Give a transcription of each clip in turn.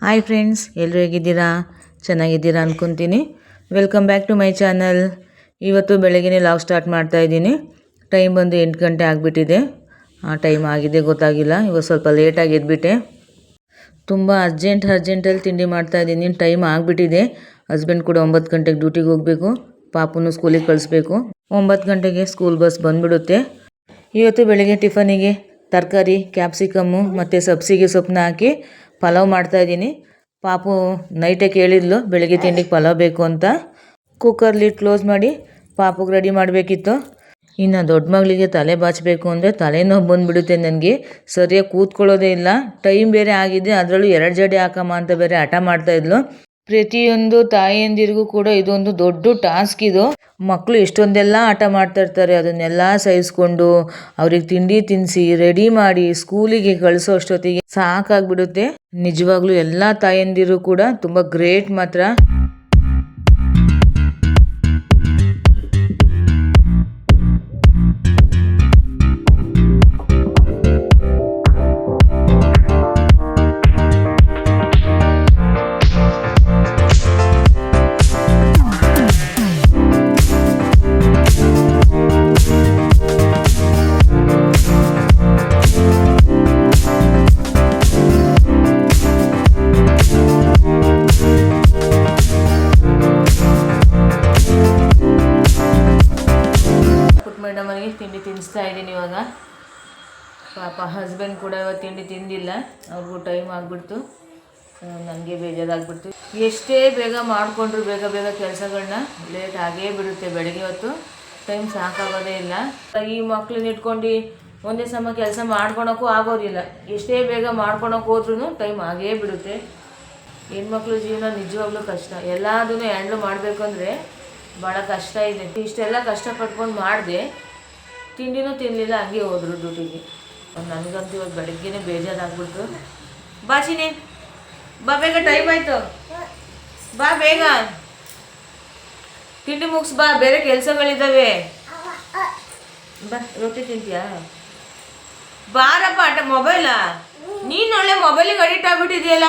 Hi friends, ಎಲ್ಲರೂ ಹೇಗಿದ್ದೀರಾ? ಚೆನ್ನಾಗಿದ್ದೀರಾ ಅಂದ್ಕೊತೀನಿ. Welcome back to my channel. ಇವತ್ತು ಬೆಳಗ್ಗೆ ಲಾಗ್ ಸ್ಟಾರ್ಟ್ ಮಾಡ್ತಾ ಇದ್ದೀನಿ. ಟೈಮ್ ಬಂದು 8 ಗಂಟೆ ಆಗಿಬಿಟ್ಟಿದೆ. ಟೈಮ್ ಆಗಿದೆ ಗೊತ್ತಾಗಿಲ್ಲ. ಇವಾಗ ಸ್ವಲ್ಪ ಲೇಟಾಗಿ ಎದ್ಬಿಟ್ಟೆ. ತುಂಬ ಅರ್ಜೆಂಟಲ್ಲಿ ತಿಂಡಿ ಮಾಡ್ತಾ ಇದ್ದೀನಿ. ಟೈಮ್ ಆಗಿಬಿಟ್ಟಿದೆ. ಹಸ್ಬೆಂಡ್ ಕೂಡ 9 ಗಂಟೆಗೆ ಡ್ಯೂಟಿಗೆ ಹೋಗಬೇಕು. ಪಾಪುನು ಸ್ಕೂಲಿಗೆ ಕಳಿಸ್ಬೇಕು. 9 ಗಂಟೆಗೆ ಸ್ಕೂಲ್ ಬಸ್ ಬಂದುಬಿಡುತ್ತೆ. ಇವತ್ತು ಬೆಳಗ್ಗೆ ಟಿಫನಿಗೆ ತರಕಾರಿ, ಕ್ಯಾಪ್ಸಿಕಮ್ಮು ಮತ್ತು ಸಬ್ಸಿಗೆ ಸೊಪ್ಪನ್ನ ಹಾಕಿ ಪಲಾವ್ ಮಾಡ್ತಾಯಿದ್ದೀನಿ. ಪಾಪು ನೈಟೇ ಕೇಳಿದ್ಲು ಬೆಳಗ್ಗೆ ತಿಂಡಿಗೆ ಪಲಾವ್ ಬೇಕು ಅಂತ. ಕುಕ್ಕರ್ಲಿ ಕ್ಲೋಸ್ ಮಾಡಿ ಪಾಪುಗೆ ರೆಡಿ ಮಾಡಬೇಕಿತ್ತು. ಇನ್ನು ದೊಡ್ಡ ಮಗಳಿಗೆ ತಲೆ ಬಾಚಬೇಕು ಅಂದರೆ ತಲೆನೋವು ಬಂದುಬಿಡುತ್ತೆ ನನಗೆ. ಸರಿಯಾಗಿ ಕೂತ್ಕೊಳ್ಳೋದೇ ಇಲ್ಲ. ಟೈಮ್ ಬೇರೆ ಆಗಿದೆ. ಅದರಲ್ಲೂ 2 ಜಡೆ ಹಾಕಮ್ಮ ಅಂತ ಬೇರೆ ಹಠ ಮಾಡ್ತಾಯಿದ್ಲು. ಪ್ರತಿಯೊಂದು ತಾಯಿಯಂದಿರಿಗೂ ಕೂಡ ಇದೊಂದು ದೊಡ್ಡ ಟಾಸ್ಕ್ ಇದು. ಮಕ್ಕಳು ಎಷ್ಟೊಂದೆಲ್ಲ ಆಟ ಮಾಡ್ತಾ ಇರ್ತಾರೆ. ಅದನ್ನೆಲ್ಲ ಸಹಿಸ್ಕೊಂಡು ಅವ್ರಿಗೆ ತಿಂಡಿ ತಿನ್ನಿಸಿ ರೆಡಿ ಮಾಡಿ ಸ್ಕೂಲಿಗೆ ಕಳಿಸೋ ಅಷ್ಟೊತ್ತಿಗೆ ಸಾಕಾಗ್ಬಿಡುತ್ತೆ. ನಿಜವಾಗ್ಲೂ ಎಲ್ಲ ತಾಯಂದಿರು ಕೂಡ ತುಂಬ ಗ್ರೇಟ್ ಮಾತ್ರ. ಮೇಡಮನಿಗೆ ತಿಂಡಿ ತಿನ್ನಿಸ್ತಾ ಇದ್ದೀನಿ ಇವಾಗ. ಪಾಪ ಹಸ್ಬೆಂಡ್ ಕೂಡ ಇವತ್ತು ತಿಂಡಿ ತಿಂದಿಲ್ಲ. ಅವ್ರಿಗೂ ಟೈಮ್ ಆಗಿಬಿಡ್ತು. ನನಗೆ ಬೇಜಾರಾಗ್ಬಿಡ್ತು. ಎಷ್ಟೇ ಬೇಗ ಮಾಡಿಕೊಂಡ್ರು ಬೇಗ ಕೆಲಸಗಳನ್ನ ಲೇಟ್ ಆಗೇ ಬಿಡುತ್ತೆ. ಬೆಳಗ್ಗೆ ಹೊತ್ತು ಟೈಮ್ ಸಾಕಾಗೋದೇ ಇಲ್ಲ. ಈ ಮಕ್ಳನ್ನ ಇಟ್ಕೊಂಡು ಒಂದೇ ಸಮ ಕೆಲಸ ಮಾಡ್ಕೊಳಕ್ಕೂ ಆಗೋದಿಲ್ಲ. ಎಷ್ಟೇ ಬೇಗ ಮಾಡ್ಕೊಳಕ್ಕೆ ಹೋದ್ರೂ ಟೈಮ್ ಆಗೇ ಬಿಡುತ್ತೆ. ಹೆಣ್ಮಕ್ಳು ಜೀವನ ನಿಜವಾಗ್ಲೂ ಕಷ್ಟ. ಎಲ್ಲದನ್ನು ಹ್ಯಾಂಡ್ಲ್ ಮಾಡಬೇಕಂದ್ರೆ ಭಾಳ ಕಷ್ಟ ಇದೆ. ಇಷ್ಟೆಲ್ಲ ಕಷ್ಟಪಟ್ಕೊಂಡು ಮಾಡಿದೆ. ತಿಂಡಿನೂ ತಿನ್ನಲಿಲ್ಲ, ಹಂಗೆ ಹೋದರು ಡ್ಯೂಟಿಗೆ. ನನಗಂತೂ ಇವತ್ತು ಬೆಳಗ್ಗೆನೇ ಬೇಜಾರಾಗ್ಬಿಡ್ತು. ಬಾ ಚಿನಿ, ಬಾ ಬೇಗ, ಟೈಮ್ ಆಯಿತು. ಬಾ ಬೇಗ ತಿಂಡಿ ಮುಗಿಸ್ ಬಾ, ಬೇರೆ ಕೆಲಸಗಳಿದ್ದಾವೆ. ಬಾ, ರೊಟ್ಟಿ ತಿಂತೀಯಾ? ಬಾರಪ್ಪ. ಮೊಬೈಲಾ? ನೀನು ಒಳ್ಳೆ ಮೊಬೈಲಿಗೆ ಅಡಿಕ್ಟ್ ಆಗಿಬಿಟ್ಟಿದೆಯಲ್ಲ.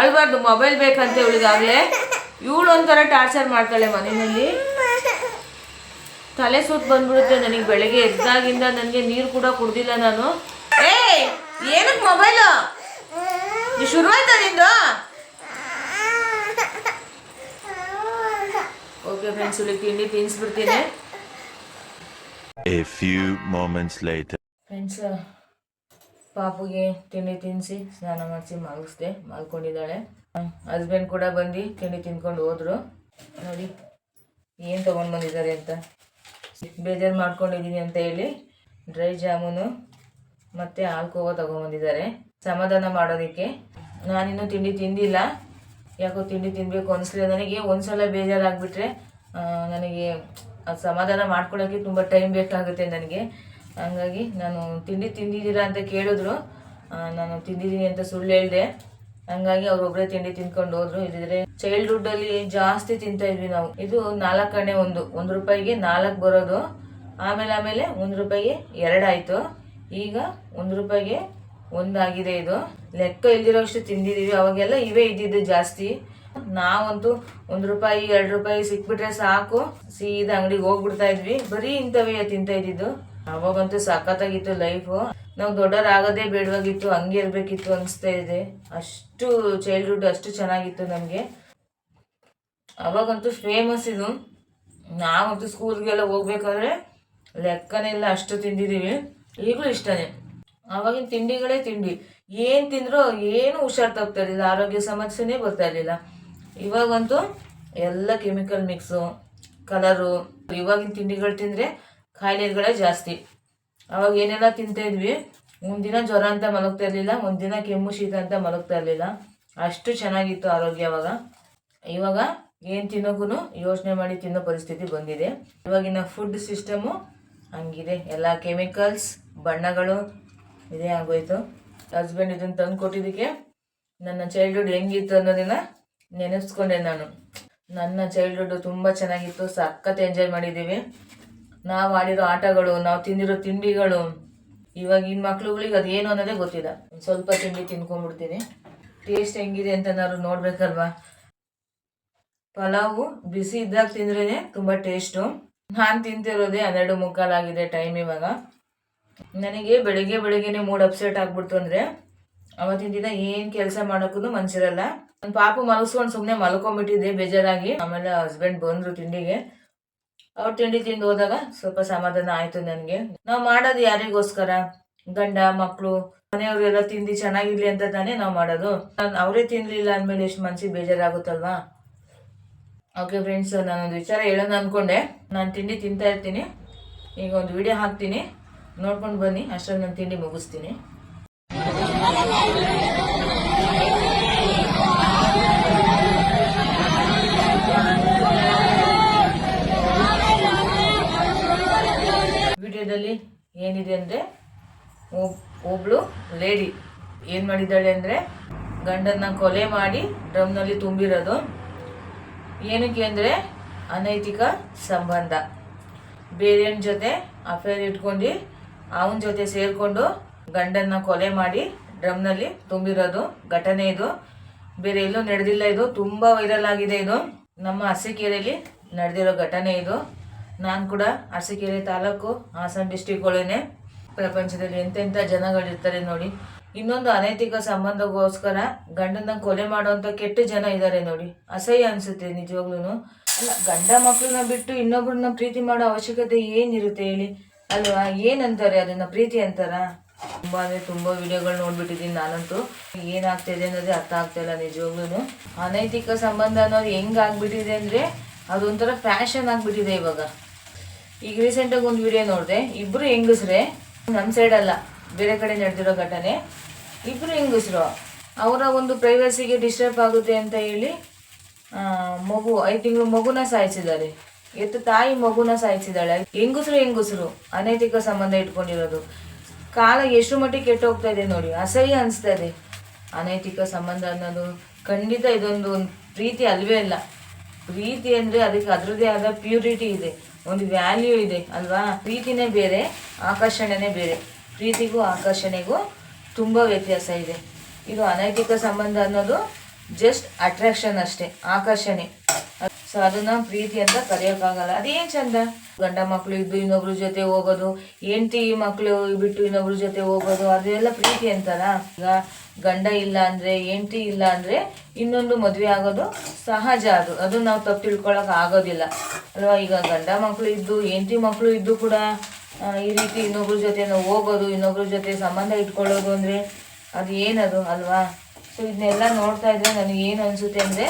ಅಳ್ಬಾರ್ದು, ಮೊಬೈಲ್ ಬೇಕಂತೆ ಇವಳಿಗಾಗಲೇ. ಇವಳು ಒಂಥರ ಟಾರ್ಚರ್ ಮಾಡ್ತಾಳೆ ಮನೆಯಲ್ಲಿ. ತಲೆ ಸುತ್ತ ಬಂದ್ಬಿಡುತ್ತೆ ನನಗೆ. ಬೆಳಗ್ಗೆ ಎದ್ದಾಗಿಂದ ನನಗೆ ನೀರು ಕೂಡ ಕುಡ್ದಿಲ್ಲ ನಾನು. ಏನಕ್ಕೆ ಮೊಬೈಲು? ಶುರುವಾಯ್ತಾ ನಿಂದು? ಓಕೆ ಫ್ರೆಂಡ್ಸ್, ಇವಳಿಗೆ ತಿಂಡಿ ತಿನ್ನಿಸ್ಬಿಡ್ತೀನಿ. ಫ್ರೆಂಡ್ಸ್, ಪಾಪುಗೆ ತಿಂಡಿ ತಿನ್ನಿಸಿ ಸ್ನಾನ ಮಾಡಿಸಿ ಮಲಗಿಸ್ದೆ. ಮಲ್ಕೊಂಡಿದ್ದಾಳೆ. ಹಸ್ಬೆಂಡ್ ಕೂಡ ಬಂದು ತಿಂಡಿ ತಿನ್ಕೊಂಡು ಹೋದ್ರು. ನೋಡಿ ಏನು ತೊಗೊಂಡು ಬಂದಿದ್ದಾರೆ ಅಂತ. ಬೇಜಾರು ಮಾಡ್ಕೊಂಡಿದ್ದೀನಿ ಅಂತ ಹೇಳಿ ಡ್ರೈ ಜಾಮೂನು ಮತ್ತು ಹಾಲ್ಕೋವಾ ತೊಗೊಂಬಂದಿದ್ದಾರೆ ಸಮಾಧಾನ ಮಾಡೋದಕ್ಕೆ. ನಾನಿನ್ನೂ ತಿಂಡಿ ತಿಂದಿಲ್ಲ. ಯಾಕೋ ತಿಂಡಿ ತಿನ್ನಬೇಕು ಅನಿಸ್ಲಿಲ್ಲ ನನಗೆ. ಒಂದ್ಸಲ ಬೇಜಾರಾಗ್ಬಿಟ್ರೆ ನನಗೆ ಅದು ಸಮಾಧಾನ ಮಾಡ್ಕೊಳ್ಳೋಕ್ಕೆ ತುಂಬ ಟೈಮ್ ಬೇಕಾಗುತ್ತೆ ನನಗೆ. ಹಂಗಾಗಿ ನಾನು ತಿಂಡಿ ತಿಂದಿದ್ದೀರಾ ಅಂತ ಕೇಳಿದ್ರು. ನಾನು ತಿಂದಿದ್ದೀನಿ ಅಂತ ಸುಳ್ಳು ಹೇಳಿದೆ. ಹಂಗಾಗಿ ಅವ್ರೊಬ್ಬರೇ ತಿಂಡಿ ತಿನ್ಕೊಂಡು ಹೋದ್ರು. ಇದಿದ್ರೆ ಚೈಲ್ಡ್ಹುಡ್ಡಲ್ಲಿ ಜಾಸ್ತಿ ತಿಂತಾಯಿದ್ವಿ ನಾವು. ಇದು 4 ಆಣೆ 1 ರೂಪಾಯಿಗೆ 4 ಬರೋದು. ಆಮೇಲೆ 1 ರೂಪಾಯಿಗೆ 2 ಆಯಿತು. ಈಗ 1 ರೂಪಾಯಿಗೆ 1 ಆಗಿದೆ. ಇದು ಲೆಕ್ಕ ಇಲ್ದಿರೋಷ್ಟು ತಿಂದಿದ್ದೀವಿ. ಅವಾಗೆಲ್ಲ ಇವೇ ಇದ್ದಿದ್ದು ಜಾಸ್ತಿ. ನಾವಂತೂ 1 ರೂಪಾಯಿ 2 ರೂಪಾಯಿ ಸಿಕ್ಬಿಟ್ರೆ ಸಾಕು, ಸೀದಾ ಅಂಗಡಿಗೆ ಹೋಗ್ಬಿಡ್ತಾ ಇದ್ವಿ. ಬರೀ ಇಂಥವೇ ತಿಂತಾ ಇದ್ದಿದ್ದು. ಅವಾಗಂತೂ ಸಖತ್ತಾಗಿತ್ತು ಲೈಫು. ನಾವು ದೊಡ್ಡವರಾಗೋದೇ ಬೇಡವಾಗಿತ್ತು, ಹಂಗೆ ಇರಬೇಕಿತ್ತು ಅನಿಸ್ತಾ ಇದೆ. ಅಷ್ಟು ಚೈಲ್ಡ್ಹುಡ್ ಅಷ್ಟು ಚೆನ್ನಾಗಿತ್ತು ನಮಗೆ. ಅವಾಗಂತೂ ಫೇಮಸ್ ಇದು. ನಾವಂತೂ ಸ್ಕೂಲ್ಗೆಲ್ಲ ಹೋಗ್ಬೇಕಾದ್ರೆ ಲೆಕ್ಕನೇ ಇಲ್ಲ, ಅಷ್ಟು ತಿಂದಿದ್ದೀವಿ. ಈಗಲೂ ಇಷ್ಟನೇ. ಆವಾಗಿನ ತಿಂಡಿಗಳೇ ತಿಂಡಿ. ಏನು ತಿಂದರೂ ಏನು ಹುಷಾರು ತಪ್ತಾ ಇರಲಿಲ್ಲ, ಆರೋಗ್ಯ ಸಮಸ್ಯೆನೇ ಬರ್ತಾ ಇರಲಿಲ್ಲ. ಇವಾಗಂತೂ ಎಲ್ಲ ಕೆಮಿಕಲ್ ಮಿಕ್ಸು, ಕಲರು. ಇವಾಗಿನ ತಿಂಡಿಗಳು ತಿಂದರೆ ಕಾಯಿಲೆಗಳೇ ಜಾಸ್ತಿ. ಅವಾಗ ಏನೆಲ್ಲ ತಿಂತಾಯಿದ್ವಿ. ಒಂದಿನ ಜ್ವರ ಅಂತ ಮಲಗ್ತಾ ಇರಲಿಲ್ಲ, ಒಂದಿನ ಕೆಮ್ಮು ಶೀತ ಅಂತ ಮಲಗ್ತಾ ಇರಲಿಲ್ಲ. ಅಷ್ಟು ಚೆನ್ನಾಗಿತ್ತು ಆರೋಗ್ಯ ಅವಾಗ. ಇವಾಗ ಏನು ತಿನ್ನೋಕ್ಕೂ ಯೋಚನೆ ಮಾಡಿ ತಿನ್ನೋ ಪರಿಸ್ಥಿತಿ ಬಂದಿದೆ. ಇವಾಗಿನ ಫುಡ್ ಸಿಸ್ಟಮು ಹಂಗಿದೆ. ಎಲ್ಲ ಕೆಮಿಕಲ್ಸ್, ಬಣ್ಣಗಳು ಇದೇ ಆಗೋಯ್ತು. ಹಸ್ಬೆಂಡ್ ಇದನ್ನು ತಂದು ಕೊಟ್ಟಿದ್ದಕ್ಕೆ ನನ್ನ ಚೈಲ್ಡ್ಹುಡ್ ಹೆಂಗಿತ್ತು ಅನ್ನೋದನ್ನು ನೆನೆಸ್ಕೊಂಡೆ ನಾನು. ನನ್ನ ಚೈಲ್ಡ್ಹುಡ್ ತುಂಬ ಚೆನ್ನಾಗಿತ್ತು. ಸಖತ್ ಎಂಜಾಯ್ ಮಾಡಿದ್ದೀವಿ. ನಾವು ಆಡಿರೋ ಆಟಗಳು, ನಾವು ತಿಂದಿರೋ ತಿಂಡಿಗಳು. ಇವಾಗಿನ ಮಕ್ಳುಗಳಿಗೆ ಅದೇನು ಅನ್ನೋದೇ ಗೊತ್ತಿಲ್ಲ. ಸ್ವಲ್ಪ ತಿಂಡಿ ತಿನ್ಕೊಂಡ್ಬಿಡ್ತೀನಿ. ಟೇಸ್ಟ್ ಹೆಂಗಿದೆ ಅಂತ ನಾವು ನೋಡ್ಬೇಕಲ್ವಾ. ಪಲಾವು ಬಿಸಿ ಇದ್ದಾಗ ತಿಂದ್ರೇನೆ ತುಂಬ ಟೇಸ್ಟು. ನಾನು ತಿಂತಿರೋದೇ 12:45 ಆಗಿದೆ ಟೈಮ್ ಇವಾಗ. ನನಗೆ ಬೆಳಗ್ಗೆನೆ ಮೂಡ್ ಅಪ್ಸೆಟ್ ಆಗ್ಬಿಡ್ತು ಅಂದರೆ ಅವತ್ತಿನ ದಿನ ಏನು ಕೆಲಸ ಮಾಡೋಕ್ಕೂ ಮನ್ಸಿರಲ್ಲ. ನನ್ನ ಪಾಪು ಮಲಗಿಸ್ಕೊಂಡು ಸುಮ್ಮನೆ ಮಲ್ಕೊಂಡ್ಬಿಟ್ಟಿದ್ದೆ ಬೇಜಾರಾಗಿ. ಆಮೇಲೆ ಹಸ್ಬೆಂಡ್ ಬಂದರು ತಿಂಡಿಗೆ. ಅವ್ರು ತಿಂಡಿ ತಿಂದು ಹೋದಾಗ ಸ್ವಲ್ಪ ಸಮಾಧಾನ ಆಯಿತು ನನಗೆ. ನಾವು ಮಾಡೋದು ಯಾರಿಗೋಸ್ಕರ? ಗಂಡ ಮಕ್ಕಳು ಮನೆಯವ್ರೆಲ್ಲ ತಿಂದು ಚೆನ್ನಾಗಿರ್ಲಿ ಅಂತ ತಾನೇ ನಾವು ಮಾಡೋದು. ಅವರೇ ತಿನ್ನಲಿಲ್ಲ ಅಂದಮೇಲೆ ಎಷ್ಟು ಮನ್ಸಿಗೆ ಬೇಜಾರಾಗುತ್ತಲ್ವಾ. ಓಕೆ ಫ್ರೆಂಡ್ಸ್, ನಾನೊಂದು ವಿಚಾರ ಹೇಳೋಣ ಅಂದ್ಕೊಂಡೆ. ನಾನು ತಿಂಡಿ ತಿಂತಾ ಇರ್ತೀನಿ, ಈಗ ಒಂದು ವಿಡಿಯೋ ಹಾಕ್ತೀನಿ, ನೋಡ್ಕೊಂಡು ಬನ್ನಿ. ಅಷ್ಟರಲ್ಲಿ ನಾನು ತಿಂಡಿ ಮುಗಿಸ್ತೀನಿ. ವಿಡಿಯೋದಲ್ಲಿ ಏನಿದೆ ಅಂದರೆ, ಒಬ್ಳು ಲೇಡಿ ಏನು ಮಾಡಿದ್ದಾಳೆ ಅಂದರೆ ಗಂಡನ್ನ ಕೊಲೆ ಮಾಡಿ ಡ್ರಮ್ನಲ್ಲಿ ತುಂಬಿರೋದು. ಏನಕ್ಕೆ ಅಂದರೆ ಅನೈತಿಕ ಸಂಬಂಧ. ಬೇರೆಯವ್ರ ಜೊತೆ ಅಫೇರ್ ಇಟ್ಕೊಂಡು ಅವನ ಜೊತೆ ಸೇರಿಕೊಂಡು ಗಂಡನ್ನ ಕೊಲೆ ಮಾಡಿ ಡ್ರಮ್ನಲ್ಲಿ ತುಂಬಿರೋದು ಘಟನೆ ಇದು. ಬೇರೆ ಎಲ್ಲೂ ನಡೆದಿಲ್ಲ. ಇದು ತುಂಬ ವೈರಲ್ ಆಗಿದೆ. ಇದು ನಮ್ಮ ಅರಸೀಕೆರೆಯಲ್ಲಿ ನಡೆದಿರೋ ಘಟನೆ ಇದು. ನಾನು ಕೂಡ ಅರಸೀಕೆರೆ ತಾಲೂಕು ಹಾಸನ ಡಿಸ್ಟಿಕ್ಗಳೇನೆ. ಪ್ರಪಂಚದಲ್ಲಿ ಎಂತೆಂಥ ಜನಗಳಿರ್ತಾರೆ ನೋಡಿ. ಇನ್ನೊಂದು ಅನೈತಿಕ ಸಂಬಂಧಗೋಸ್ಕರ ಗಂಡನ ಕೊಲೆ ಮಾಡುವಂಥ ಕೆಟ್ಟ ಜನ ಇದ್ದಾರೆ ನೋಡಿ. ಅಸಹ್ಯ ಅನಿಸುತ್ತೆ ನಿಜವಾಗ್ಲೂ. ಅಲ್ಲ, ಗಂಡ ಮಕ್ಕಳನ್ನ ಬಿಟ್ಟು ಇನ್ನೊಬ್ರನ್ನ ಪ್ರೀತಿ ಮಾಡೋ ಅವಶ್ಯಕತೆ ಏನಿರುತ್ತೆ ಹೇಳಿ ಅಲ್ವಾ? ಏನಂತಾರೆ ಅದನ್ನ? ಪ್ರೀತಿ ಅಂತಾರ? ತುಂಬ ಅಂದರೆ ತುಂಬ ವಿಡಿಯೋಗಳು ನೋಡ್ಬಿಟ್ಟಿದ್ದೀನಿ ನಾನಂತೂ. ಏನಾಗ್ತಾಯಿದೆ ಅನ್ನೋದೇ ಅರ್ಥ ಆಗ್ತಾಯಿಲ್ಲ ನಿಜವಾಗ್ಲೂ. ಅನೈತಿಕ ಸಂಬಂಧ ಅನ್ನೋದು ಹೆಂಗೆ ಆಗ್ಬಿಟ್ಟಿದೆ ಅಂದರೆ ಅದೊಂಥರ ಫ್ಯಾಷನ್ ಆಗಿಬಿಟ್ಟಿದೆ ಇವಾಗ. ಈಗ ರೀಸೆಂಟಾಗಿ ಒಂದು ವಿಡಿಯೋ ನೋಡಿದೆ. ಇಬ್ಬರು ಹೆಂಗಸ್ರೆ, ನಮ್ಮ ಸೈಡ್ ಅಲ್ಲ, ಬೇರೆ ಕಡೆ ನಡೆದಿರೋ ಘಟನೆ. ಇಬ್ಬರು ಹೆಂಗಸರು ಅವರ ಒಂದು ಪ್ರೈವಸಿಗೆ ಡಿಸ್ಟರ್ಬ್ ಆಗುತ್ತೆ ಅಂತ ಹೇಳಿ 5 ತಿಂಗಳು ಮಗುನ ಸಾಯಿಸಿದ್ದಾರೆ. ತಾಯಿ ಮಗುನ ಸಾಯಿಸಿದ್ದಾಳೆ. ಹೆಂಗಸರು ಅನೈತಿಕ ಸಂಬಂಧ ಇಟ್ಕೊಂಡಿರೋದು. ಕಾಲ ಎಷ್ಟು ಮಟ್ಟಿಗೆ ಕೆಟ್ಟು ಹೋಗ್ತಾ ಇದೆ ನೋಡಿ. ಅಸಹ್ಯ ಅನಿಸ್ತಾ ಇದೆ. ಅನೈತಿಕ ಸಂಬಂಧ ಅನ್ನೋದು ಖಂಡಿತ ಇದೊಂದು ಪ್ರೀತಿ ಅಲ್ವೇ ಅಲ್ಲ. ಪ್ರೀತಿ ಅಂದರೆ ಅದಕ್ಕೆ ಅದರದ್ದೇ ಆದ ಪ್ಯೂರಿಟಿ ಇದೆ, ಒಂದು ವ್ಯಾಲ್ಯೂ ಇದೆ ಅಲ್ವಾ? ಪ್ರೀತಿನೇ ಬೇರೆ, ಆಕರ್ಷಣೆನೇ ಬೇರೆ. ಪ್ರೀತಿಗೂ ಆಕರ್ಷಣೆಗೂ ತುಂಬ ವ್ಯತ್ಯಾಸ ಇದೆ. ಇದು ಅನೈತಿಕ ಸಂಬಂಧ ಅನ್ನೋದು ಜಸ್ಟ್ ಅಟ್ರಾಕ್ಷನ್ ಅಷ್ಟೇ, ಆಕರ್ಷಣೆ. ಸೊ ಅದನ್ನ ಪ್ರೀತಿ ಅಂತ ಕರೆಯೋಕ್ಕಾಗಲ್ಲ. ಅದೇನು ಚಂದ, ಗಂಡ ಮಕ್ಕಳು ಇದ್ದು ಇನ್ನೊಬ್ರ ಜೊತೆ ಹೋಗೋದು, ಹೆಂಡತಿ ಮಕ್ಕಳು ಬಿಟ್ಟು ಇನ್ನೊಬ್ರ ಜೊತೆ ಹೋಗೋದು, ಅದೆಲ್ಲ ಪ್ರೀತಿ ಅಂತಾರ? ಈಗ ಗಂಡ ಇಲ್ಲ ಅಂದರೆ, ಹೆಂಡತಿ ಇಲ್ಲ ಅಂದರೆ ಇನ್ನೊಂದು ಮದುವೆ ಆಗೋದು ಸಹಜ. ಅದು ನಾವು ತಪ್ಪು ತಿಳ್ಕೊಳಕ್ಕೆ ಆಗೋದಿಲ್ಲ ಅಲ್ವಾ? ಈಗ ಗಂಡ ಮಕ್ಕಳು ಇದ್ದು ಹೆಂಡತಿ ಮಕ್ಕಳು ಇದ್ದು ಕೂಡ ಈ ರೀತಿ ಇನ್ನೊಬ್ರ ಜೊತೆ ನಾವು ಹೋಗೋದು, ಇನ್ನೊಬ್ರ ಜೊತೆ ಸಂಬಂಧ ಇಟ್ಕೊಳ್ಳೋದು ಅಂದರೆ ಅದು ಏನದು ಅಲ್ವಾ? ಸೊ ಇದನ್ನೆಲ್ಲ ನೋಡ್ತಾ ಇದ್ರೆ ನನಗೆ ಏನು ಅನಿಸುತ್ತೆ ಅಂದರೆ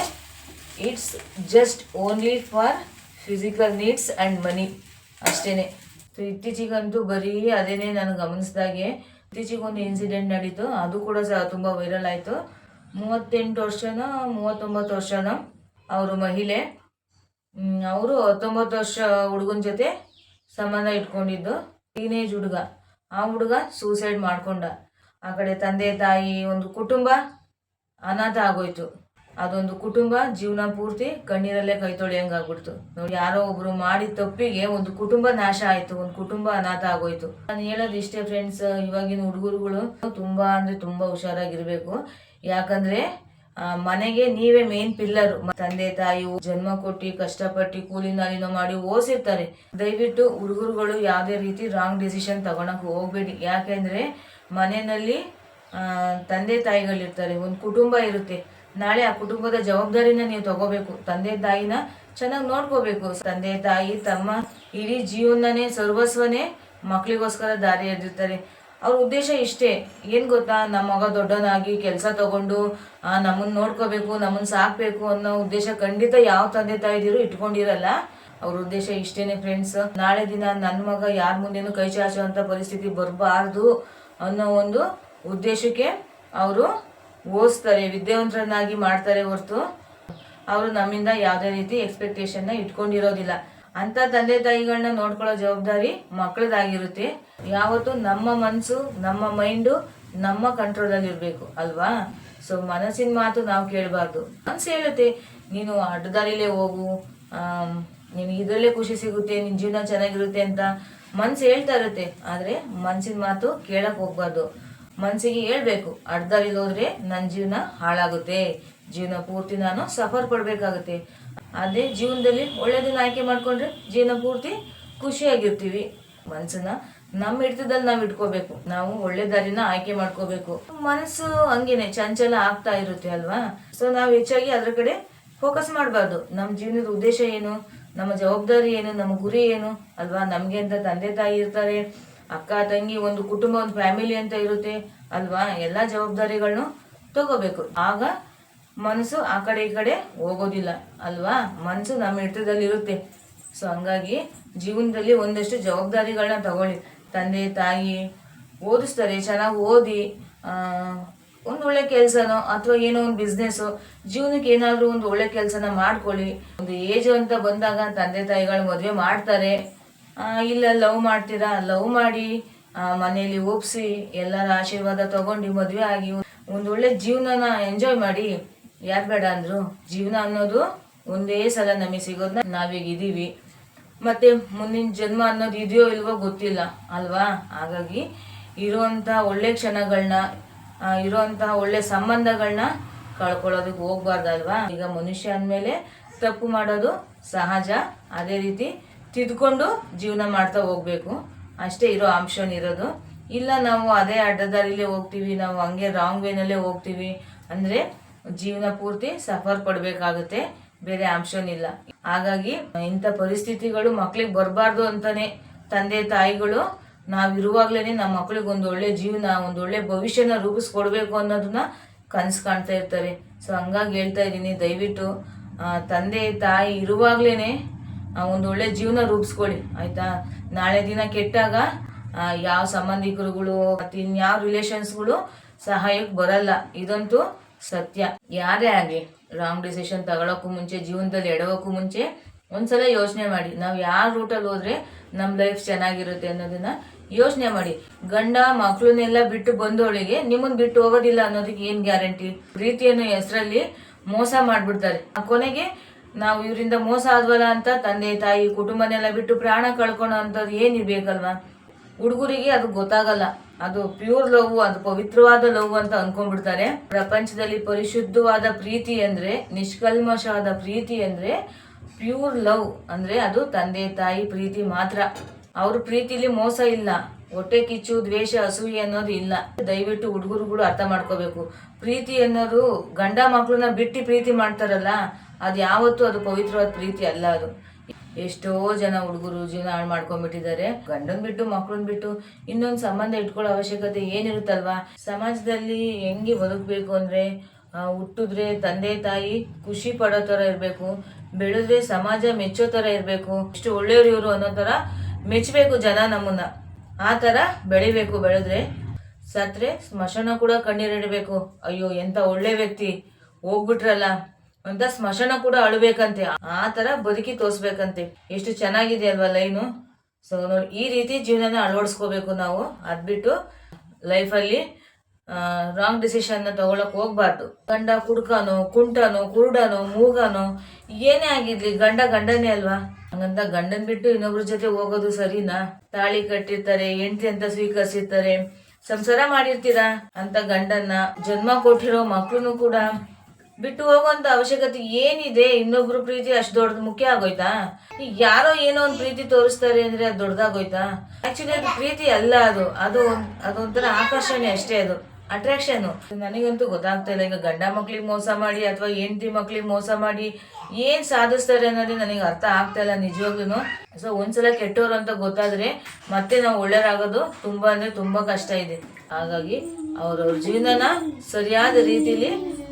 it's just only for physical needs and ಮನಿ ಅಷ್ಟೇ. ಸೊ ಇತ್ತೀಚೆಗಂತೂ ಬರೀ ಅದೇನೇ ನಾನು ಗಮನಿಸಿದಾಗೆ. ಇತ್ತೀಚೆಗೊಂದು ಇನ್ಸಿಡೆಂಟ್ ನಡೀತು, ಅದು ಕೂಡ ತುಂಬ ವೈರಲ್ ಆಯಿತು. 38 ವರ್ಷನೋ 39 ವರ್ಷನೋ ಅವರು ಮಹಿಳೆ. ಅವರು 19 ವರ್ಷ ಹುಡುಗನ ಜೊತೆ ಸಂಬಂಧ ಇಟ್ಕೊಂಡಿದ್ದು. ಟೀನೇಜ್ ಹುಡುಗ. ಆ ಹುಡುಗ ಸೂಸೈಡ್ ಮಾಡ್ಕೊಂಡ. ಆ ಕಡೆ ತಂದೆ ತಾಯಿ, ಒಂದು ಕುಟುಂಬ ಅನಾಥ ಆಗೋಯ್ತು. ಅದೊಂದು ಕುಟುಂಬ ಜೀವನ ಪೂರ್ತಿ ಕಣ್ಣೀರಲ್ಲೇ ಕೈ ತೊಳೆಯಂಗಾಗ್ಬಿಡ್ತು ನೋಡಿ. ಯಾರೋ ಒಬ್ರು ಮಾಡಿದ ತಪ್ಪಿಗೆ ಒಂದು ಕುಟುಂಬ ನಾಶ ಆಯ್ತು, ಒಂದು ಕುಟುಂಬ ಅನಾಥ ಆಗೋಯ್ತು. ನಾನು ಹೇಳೋದು ಇಷ್ಟೇ ಫ್ರೆಂಡ್ಸ್, ಇವಾಗಿನ ಹುಡುಗರುಗಳು ತುಂಬಾ ಅಂದ್ರೆ ತುಂಬಾ ಹುಷಾರಾಗಿರ್ಬೇಕು. ಯಾಕಂದ್ರೆ ಮನೆಗೆ ನೀವೇ ಮೇನ್ ಪಿಲ್ಲರ್. ತಂದೆ ತಾಯಿ ಜನ್ಮ ಕೊಟ್ಟು ಕಷ್ಟಪಟ್ಟು ಕೂಲಿ ನಾಲಿನ ಮಾಡಿ ಓದಿಸಿರ್ತಾರೆ. ದಯವಿಟ್ಟು ಹುಡುಗರುಗಳು ಯಾವುದೇ ರೀತಿ ರಾಂಗ್ ಡಿಸಿಷನ್ ತಗೊಳಕ್ ಹೋಗ್ಬೇಡಿ. ಯಾಕೆಂದ್ರೆ ಮನೆಯಲ್ಲಿ ತಂದೆ ತಾಯಿಗಳಿರ್ತಾರೆ, ಒಂದು ಕುಟುಂಬ ಇರುತ್ತೆ. ನಾಳೆ ಆ ಕುಟುಂಬದ ಜವಾಬ್ದಾರಿನ ನೀವು ತಗೋಬೇಕು. ತಂದೆ ತಾಯಿನ ಚೆನ್ನಾಗಿ ನೋಡ್ಕೋಬೇಕು. ತಂದೆ ತಾಯಿ ತಮ್ಮ ಇಡೀ ಜೀವನನೇ ಸರ್ವಸ್ವನೇ ಮಕ್ಕಳಿಗೋಸ್ಕರ ದಾರಿ ಎಳೆದಿರ್ತಾರೆ. ಅವ್ರ ಉದ್ದೇಶ ಇಷ್ಟೇ. ಏನು ಗೊತ್ತಾ, ನಮ್ಮ ಮಗ ದೊಡ್ಡವನಾಗಿ ಕೆಲಸ ತಗೊಂಡು ನಮ್ಮನ್ನು ನೋಡ್ಕೋಬೇಕು, ನಮ್ಮನ್ನು ಸಾಕಬೇಕು ಅನ್ನೋ ಉದ್ದೇಶ ಖಂಡಿತ ಯಾವ ತಂದೆ ತಾಯಿದಿರು ಇಟ್ಕೊಂಡಿರಲ್ಲ. ಅವ್ರ ಉದ್ದೇಶ ಇಷ್ಟೇನೆ ಫ್ರೆಂಡ್ಸ್. ನಾಳೆ ದಿನ ನನ್ನ ಮಗ ಯಾರ ಮುಂದೆನೂ ಕೈ ಚಾಚುವಂಥ ಪರಿಸ್ಥಿತಿ ಬರಬಾರ್ದು ಅನ್ನೋ ಒಂದು ಉದ್ದೇಶಕ್ಕೆ ಅವರು ಓದಿಸ್ತಾರೆ, ವಿದ್ಯಾವಂತರನ್ನಾಗಿ ಮಾಡ್ತಾರೆ ಹೊರತು ಅವರು ನಮ್ಮಿಂದ ಯಾವುದೇ ರೀತಿ ಎಕ್ಸ್ಪೆಕ್ಟೇಷನ್ನ ಇಟ್ಕೊಂಡಿರೋದಿಲ್ಲ. ಅಂಥ ತಂದೆ ತಾಯಿಗಳನ್ನ ನೋಡ್ಕೊಳ್ಳೋ ಜವಾಬ್ದಾರಿ ಮಕ್ಕಳದಾಗಿರುತ್ತೆ. ಯಾವತ್ತು ನಮ್ಮ ಮನಸ್ಸು, ನಮ್ಮ ಮೈಂಡು ನಮ್ಮ ಕಂಟ್ರೋಲಲ್ಲಿ ಇರಬೇಕು ಅಲ್ವಾ? ಸೊ ಮನಸ್ಸಿನ ಮಾತು ನಾವು ಕೇಳಬಾರ್ದು. ಮನಸ್ಸು ಹೇಳುತ್ತೆ ನೀನು ಅಡ್ಡದಾರಿಲೇ ಹೋಗು, ನಿನಗೆ ಇದರಲ್ಲೇ ಖುಷಿ ಸಿಗುತ್ತೆ, ನಿನ್ನ ಜೀವನ ಚೆನ್ನಾಗಿರುತ್ತೆ ಅಂತ ಮನಸ್ಸು ಹೇಳ್ತಾ ಇರುತ್ತೆ. ಆದರೆ ಮನಸ್ಸಿನ ಮಾತು ಕೇಳಕ್ಕೆ ಹೋಗ್ಬಾರ್ದು. ಮನಸ್ಸಿಗೆ ಹೇಳ್ಬೇಕು, ಅಡ್ಡದಾರಿಲಿ ಹೋದ್ರೆ ನನ್ನ ಜೀವನ ಹಾಳಾಗುತ್ತೆ, ಜೀವನ ಪೂರ್ತಿ ನಾನು ಸಫರ್ ಪಡಬೇಕಾಗುತ್ತೆ. ಅದೇ ಜೀವನದಲ್ಲಿ ಒಳ್ಳೆಯದನ್ನ ಆಯ್ಕೆ ಮಾಡಿಕೊಂಡ್ರೆ ಜೀವನ ಪೂರ್ತಿ ಖುಷಿಯಾಗಿರ್ತೀವಿ. ಮನಸ್ಸನ್ನ ನಮ್ಮ ಹಿಡಿತದಲ್ಲಿ ನಾವು ಇಟ್ಕೋಬೇಕು, ನಾವು ಒಳ್ಳೆ ದಾರಿನ ಆಯ್ಕೆ ಮಾಡ್ಕೋಬೇಕು. ಮನಸ್ಸು ಹಂಗೇನೆ ಚಂಚಲ ಆಗ್ತಾ ಇರುತ್ತೆ ಅಲ್ವಾ. ಸೊ ನಾವು ಹೆಚ್ಚಾಗಿ ಅದ್ರ ಕಡೆ ಫೋಕಸ್ ಮಾಡಬಾರ್ದು. ನಮ್ಮ ಜೀವನದ ಉದ್ದೇಶ ಏನು, ನಮ್ಮ ಜವಾಬ್ದಾರಿ ಏನು, ನಮ್ಮ ಗುರಿ ಏನು ಅಲ್ವಾ. ನಮಗೆ ಅಂತ ತಂದೆ ತಾಯಿ ಇರ್ತಾರೆ, ಅಕ್ಕ ತಂಗಿ, ಒಂದು ಕುಟುಂಬ, ಒಂದು ಫ್ಯಾಮಿಲಿ ಅಂತ ಇರುತ್ತೆ ಅಲ್ವಾ. ಎಲ್ಲ ಜವಾಬ್ದಾರಿಗಳನ್ನು ತಗೋಬೇಕು. ಆಗ ಮನಸ್ಸು ಆ ಕಡೆ ಈ ಕಡೆ ಹೋಗೋದಿಲ್ಲ ಅಲ್ವಾ. ಮನಸ್ಸು ನಮ್ಮ ಹಿಡಿತದಲ್ಲಿ ಇರುತ್ತೆ. ಸೊ ಹಂಗಾಗಿ ಜೀವನದಲ್ಲಿ ಒಂದಷ್ಟು ಜವಾಬ್ದಾರಿಗಳನ್ನ ತಗೊಳ್ಳಿ. ತಂದೆ ತಾಯಿ ಓದಿಸ್ತಾರೆ, ಚೆನ್ನಾಗಿ ಓದಿ ಒಂದು ಒಳ್ಳೆ ಕೆಲಸನೋ ಅಥವಾ ಏನೋ ಒಂದು ಬಿಸ್ನೆಸ್ಸು, ಜೀವನಕ್ಕೆ ಏನಾದರೂ ಒಂದು ಒಳ್ಳೆ ಕೆಲಸನ ಮಾಡ್ಕೊಳ್ಳಿ. ಒಂದು ಏಜ್ ಅಂತ ಬಂದಾಗ ತಂದೆ ತಾಯಿಗಳು ಮದುವೆ ಮಾಡ್ತಾರೆ, ಇಲ್ಲ ಲವ್ ಮಾಡ್ತೀರಾ, ಲವ್ ಮಾಡಿ ಮನೆಯಲ್ಲಿ ಒಪ್ಸಿ ಎಲ್ಲರ ಆಶೀರ್ವಾದ ತಗೊಂಡು ಮದುವೆ ಆಗಿ ಒಂದು ಒಳ್ಳೆ ಜೀವನನ ಎಂಜಾಯ್ ಮಾಡಿ. ಯಾರು ಬೇಡ ಅಂದ್ರು? ಜೀವನ ಅನ್ನೋದು ಒಂದೇ ಸಲ ನಮಗೆ ಸಿಗೋದನ್ನ ನಾವೀಗ ಇದೀವಿ, ಮತ್ತೆ ಮುಂದಿನ ಜನ್ಮ ಅನ್ನೋದು ಇದೆಯೋ ಇಲ್ವೋ ಗೊತ್ತಿಲ್ಲ ಅಲ್ವಾ. ಹಾಗಾಗಿ ಇರುವಂಥ ಒಳ್ಳೆ ಕ್ಷಣಗಳನ್ನ, ಇರುವಂಥ ಒಳ್ಳೆ ಸಂಬಂಧಗಳನ್ನ ಕಳ್ಕೊಳ್ಳೋದಕ್ಕೆ ಹೋಗ್ಬಾರ್ದಲ್ವಾ. ಈಗ ಮನುಷ್ಯ ಅಂದಮೇಲೆ ತಪ್ಪು ಮಾಡೋದು ಸಹಜ, ಅದೇ ರೀತಿ ತಿದ್ಕೊಂಡು ಜೀವನ ಮಾಡ್ತಾ ಹೋಗ್ಬೇಕು, ಅಷ್ಟೇ ಇರೋ ಅಂಶನಿರೋದು. ಇಲ್ಲ ನಾವು ಅದೇ ಅಡ್ಡದಾರಿಲೇ ಹೋಗ್ತೀವಿ, ನಾವು ಹಂಗೆ ರಾಂಗ್ ವೇನಲ್ಲೇ ಹೋಗ್ತೀವಿ ಅಂದರೆ ಜೀವನ ಪೂರ್ತಿ ಸಫರ್ ಪಡಬೇಕಾಗುತ್ತೆ, ಬೇರೆ ಅಂಶನಿಲ್ಲ. ಹಾಗಾಗಿ ಇಂಥ ಪರಿಸ್ಥಿತಿಗಳು ಮಕ್ಳಿಗೆ ಬರಬಾರ್ದು ಅಂತಾನೆ ತಂದೆ ತಾಯಿಗಳು ನಾವಿರುವಾಗ್ಲೇ ನಮ್ಮ ಮಕ್ಳಿಗೆ ಒಂದು ಒಳ್ಳೆ ಜೀವನ, ಒಂದು ಒಳ್ಳೆ ಭವಿಷ್ಯನ ರೂಪಿಸ್ಕೊಡ್ಬೇಕು ಅನ್ನೋದನ್ನ ಕನಸು ಕಾಣ್ತಾ ಇರ್ತಾರೆ. ಸೊ ಹಂಗಾಗಿ ಹೇಳ್ತಾ ಇದ್ದೀನಿ, ದಯವಿಟ್ಟು ತಂದೆ ತಾಯಿ ಇರುವಾಗ್ಲೇ ಒಂದು ಒಳ್ಳೆ ಜೀವನ ರೂಪಿಸ್ಕೊಳ್ಳಿ ಆಯ್ತಾ. ನಾಳೆ ದಿನ ಕೆಟ್ಟಾಗ ಯಾವ ಸಂಬಂಧಿಕರುಗಳು ಮತ್ತು ಇನ್ಯಾವ ರಿಲೇಷನ್ಸ್ಗಳು ಸಹಾಯಕ್ಕೆ ಬರಲ್ಲ, ಇದಂತೂ ಸತ್ಯ. ಯಾರೇ ಆಗಲಿ ರಾಂಗ್ ಡಿಸಿಷನ್ ತಗೊಳಕ್ಕೂ ಮುಂಚೆ, ಜೀವನದಲ್ಲಿ ಎಡವಕ್ಕೂ ಮುಂಚೆ ಒಂದ್ಸಲ ಯೋಚನೆ ಮಾಡಿ, ನಾವು ಯಾವ ರೂಟಲ್ಲಿ ಹೋದ್ರೆ ನಮ್ಮ ಲೈಫ್ ಚೆನ್ನಾಗಿರುತ್ತೆ ಅನ್ನೋದನ್ನ ಯೋಚನೆ ಮಾಡಿ. ಗಂಡ ಮಕ್ಳನ್ನೆಲ್ಲ ಬಿಟ್ಟು ಬಂದವಳಿಗೆ ನಿಮ್ಮನ್ನ ಬಿಟ್ಟು ಹೋಗೋದಿಲ್ಲ ಅನ್ನೋದಕ್ಕೆ ಏನು ಗ್ಯಾರಂಟಿ? ಪ್ರೀತಿಯನ್ನು ಹೆಸರಲ್ಲಿ ಮೋಸ ಮಾಡ್ಬಿಡ್ತಾರೆ. ಕೊನೆಗೆ ನಾವು ಇವರಿಂದ ಮೋಸ ಆದ್ವಲ್ಲ ಅಂತ ತಂದೆ ತಾಯಿ ಕುಟುಂಬನೆಲ್ಲ ಬಿಟ್ಟು ಪ್ರಾಣ ಕಳ್ಕೊಳ್ಳೋ ಅಂಥದ್ದು ಏನಿರ್ಬೇಕಲ್ವಾ. ಹುಡುಗರಿಗೆ ಅದು ಗೊತ್ತಾಗಲ್ಲ, ಅದು ಪ್ಯೂರ್ ಲವ್, ಅದು ಪವಿತ್ರವಾದ ಲವ್ ಅಂತ ಅನ್ಕೊಂಡ್ಬಿಡ್ತಾರೆ. ಪ್ರಪಂಚದಲ್ಲಿ ಪರಿಶುದ್ಧವಾದ ಪ್ರೀತಿ ಅಂದ್ರೆ, ನಿಷ್ಕಲ್ಮಶವಾದ ಪ್ರೀತಿ ಅಂದ್ರೆ ಪ್ಯೂರ್ ಲವ್ ಅಂದ್ರೆ ಅದು ತಂದೆ ತಾಯಿ ಪ್ರೀತಿ ಮಾತ್ರ. ಅವ್ರ ಪ್ರೀತಿಲಿ ಮೋಸ ಇಲ್ಲ, ಹೊಟ್ಟೆ ಕಿಚ್ಚು, ದ್ವೇಷ, ಅಸೂಯೆ ಅನ್ನೋದು ಇಲ್ಲ. ದಯವಿಟ್ಟು ಹುಡುಗರುಗಳು ಅರ್ಥ ಮಾಡ್ಕೋಬೇಕು. ಪ್ರೀತಿ ಅನ್ನೋದು ಗಂಡ ಮಕ್ಳನ್ನ ಬಿಟ್ಟು ಪ್ರೀತಿ ಮಾಡ್ತಾರಲ್ಲ, ಅದು ಯಾವತ್ತೂ ಅದು ಪವಿತ್ರವಾದ ಪ್ರೀತಿ ಅಲ್ಲ. ಅದು ಎಷ್ಟೋ ಜನ ಹುಡುಗರು ಜೀವನ ಹಾಳು ಮಾಡ್ಕೊಂಡ್ಬಿಟ್ಟಿದ್ದಾರೆ. ಗಂಡನ್ ಬಿಟ್ಟು ಮಕ್ಳನ್ ಬಿಟ್ಟು ಇನ್ನೊಂದು ಸಂಬಂಧ ಇಟ್ಕೊಳ್ಳೋ ಅವಶ್ಯಕತೆ ಏನಿರುತ್ತಲ್ವಾ. ಸಮಾಜದಲ್ಲಿ ಹೆಂಗೆ ಬದುಕಬೇಕು ಅಂದ್ರೆ, ಹುಟ್ಟಿದ್ರೆ ತಂದೆ ತಾಯಿ ಖುಷಿ ಪಡೋ ಥರ ಇರಬೇಕು, ಬೆಳೆದ್ರೆ ಸಮಾಜ ಮೆಚ್ಚೋ ಥರ ಇರಬೇಕು, ಇಷ್ಟು ಒಳ್ಳೆಯವ್ರು ಇವರು ಅನ್ನೋ ಥರ ಮೆಚ್ಚಬೇಕು ಜನ ನಮ್ಮನ್ನ, ಆ ಥರ ಬೆಳಿಬೇಕು. ಬೆಳೆದ್ರೆ ಸತ್ರೆ ಸ್ಮಶಾನ ಕೂಡ ಕಣ್ಣೀರಿಡಬೇಕು, ಅಯ್ಯೋ ಎಂಥ ಒಳ್ಳೆ ವ್ಯಕ್ತಿ ಹೋಗ್ಬಿಟ್ರಲ್ಲ ಅಂತ ಸ್ಮಶಾನ ಕೂಡ ಅಳಬೇಕಂತೆ, ಆ ಥರ ಬದುಕಿ ತೋರಿಸ್ಬೇಕಂತೆ. ಎಷ್ಟು ಚೆನ್ನಾಗಿದೆ ಅಲ್ವಾ ಲೈನು. ಸೊ ನೋಡಿ, ಈ ರೀತಿ ಜೀವನನ ಅಳವಡಿಸ್ಕೋಬೇಕು ನಾವು. ಅದ್ಬಿಟ್ಟು ಲೈಫಲ್ಲಿ ರಾಂಗ್ ಡಿಸಿಷನ್ನ ತಗೊಳಕ್ ಹೋಗ್ಬಾರ್ದು. ಗಂಡ ಕುಡ್ಕನೋ, ಕುಂಟನೋ, ಕುರುಡನೋ, ಮೂಗನೋ, ಏನೇ ಆಗಿರ್ಲಿ ಗಂಡ ಗಂಡನೇ ಅಲ್ವಾ. ಹಂಗಂತ ಗಂಡನ್ ಬಿಟ್ಟು ಇನ್ನೊಬ್ರ ಜೊತೆ ಹೋಗೋದು ಸರಿನಾ? ತಾಳಿ ಕಟ್ಟಿರ್ತಾರೆ, ಹೆಂಡತಿ ಅಂತ ಸ್ವೀಕರಿಸಿರ್ತಾರೆ, ಸಂಸಾರ ಮಾಡಿರ್ತೀರಾ ಅಂತ ಗಂಡನ್ನ, ಜನ್ಮ ಕೊಟ್ಟಿರೋ ಮಕ್ಳನ್ನು ಕೂಡ ಬಿಟ್ಟು ಹೋಗುವಂತ ಅವಶ್ಯಕತೆ ಏನಿದೆ? ಇನ್ನೊಬ್ರು ಪ್ರೀತಿ ಅಷ್ಟು ದೊಡ್ಡದು ಮುಖ್ಯ ಆಗೋಯ್ತಾ? ಈಗ ಯಾರೋ ಏನೋ ಒಂದು ಪ್ರೀತಿ ತೋರಿಸ್ತಾರೆ ಅಂದ್ರೆ ಅದು ದೊಡ್ಡದಾಗೋಯ್ತಾ? ಆಕ್ಚುಲಿ ಅದು ಪ್ರೀತಿ ಅಲ್ಲ, ಅದೊಂಥರ ಆಕರ್ಷಣೆ ಅಷ್ಟೇ, ಅದು ಅಟ್ರಾಕ್ಷನ್. ನನಗಂತೂ ಗೊತ್ತಾಗ್ತಾ ಇಲ್ಲ, ಈಗ ಗಂಡ ಮಕ್ಳಿಗೆ ಮೋಸ ಮಾಡಿ ಅಥವಾ ಹೆಂಡತಿ ಮಕ್ಳಿಗೆ ಮೋಸ ಮಾಡಿ ಏನ್ ಸಾಧಿಸ್ತಾರೆ ಅನ್ನೋದೇ ನನಗೆ ಅರ್ಥ ಆಗ್ತಾ ಇಲ್ಲ ನಿಜವಾಗ್ಲೂ. ಸೊ ಒಂದ್ಸಲ ಕೆಟ್ಟವ್ರು ಅಂತ ಗೊತ್ತಾದ್ರೆ ಮತ್ತೆ ನಾವು ಒಳ್ಳೆಯರಾಗೋದು ತುಂಬಾ ಅಂದ್ರೆ ತುಂಬಾ ಕಷ್ಟ ಇದೆ. ಹಾಗಾಗಿ ಅವ್ರವ್ರ ಜೀವನನ ಸರಿಯಾದ ರೀತಿಲಿ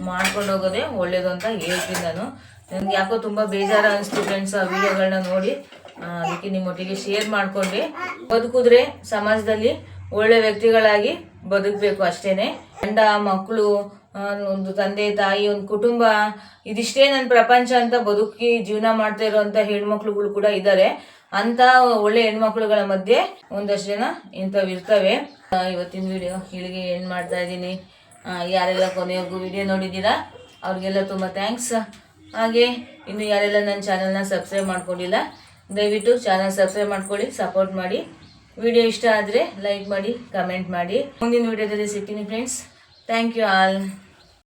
ಮಾಡ್ಕೊಂಡು ಹೋಗೋದೇ ಒಳ್ಳೇದು ಅಂತ ಹೇಳ್ತೀನಿ ನಾನು. ನನಗೆ ಯಾಕೋ ತುಂಬ ಬೇಜಾರು ಅನಿಸ್ತು ಫ್ರೆಂಡ್ಸ್ ಆ ವಿಡಿಯೋಗಳನ್ನ ನೋಡಿ, ಅದಕ್ಕೆ ನಿಮ್ಮೊಟ್ಟಿಗೆ ಶೇರ್ ಮಾಡ್ಕೊಂಡೆ. ಬದುಕಿದ್ರೆ ಸಮಾಜದಲ್ಲಿ ಒಳ್ಳೆ ವ್ಯಕ್ತಿಗಳಾಗಿ ಬದುಕಬೇಕು ಅಷ್ಟೇನೆ. ಗಂಡ ಮಕ್ಕಳು, ಒಂದು ತಂದೆ ತಾಯಿ, ಒಂದು ಕುಟುಂಬ, ಇದಿಷ್ಟೇ ನನ್ನ ಪ್ರಪಂಚ ಅಂತ ಬದುಕಿ ಜೀವನ ಮಾಡ್ತಾ ಇರೋಂಥ ಹೆಣ್ಮಕ್ಳುಗಳು ಕೂಡ ಇದ್ದಾರೆ. ಅಂತ ಒಳ್ಳೆ ಹೆಣ್ಮಕ್ಳುಗಳ ಮಧ್ಯೆ ಒಂದಷ್ಟು ಜನ ಇಂಥವು ಇರ್ತವೆ. ಇವತ್ತಿನ ವಿಡಿಯೋ ಇಲ್ಲಿಗೆ ಏನು ಮಾಡ್ತಾ ಇದ್ದೀನಿ. ಯಾರೆಲ್ಲ ಕೊನೆಯವರೆಗೂ ವಿಡಿಯೋ ನೋಡಿದ್ದೀರಾ ಅವ್ರಿಗೆಲ್ಲ ತುಂಬ ಥ್ಯಾಂಕ್ಸ್. ಹಾಗೆ ಇನ್ನು ಯಾರೆಲ್ಲ ನನ್ನ ಚಾನಲ್ನ ಸಬ್ಸ್ಕ್ರೈಬ್ ಮಾಡ್ಕೊಂಡಿಲ್ಲ, ದಯವಿಟ್ಟು ಚಾನಲ್ ಸಬ್ಸ್ಕ್ರೈಬ್ ಮಾಡ್ಕೊಳ್ಳಿ, ಸಪೋರ್ಟ್ ಮಾಡಿ. ವಿಡಿಯೋ ಇಷ್ಟ ಆದರೆ ಲೈಕ್ ಮಾಡಿ, ಕಮೆಂಟ್ ಮಾಡಿ. ಮುಂದಿನ ವಿಡಿಯೋದಲ್ಲಿ ಸಿಗ್ತೀನಿ ಫ್ರೆಂಡ್ಸ್. Thank you all.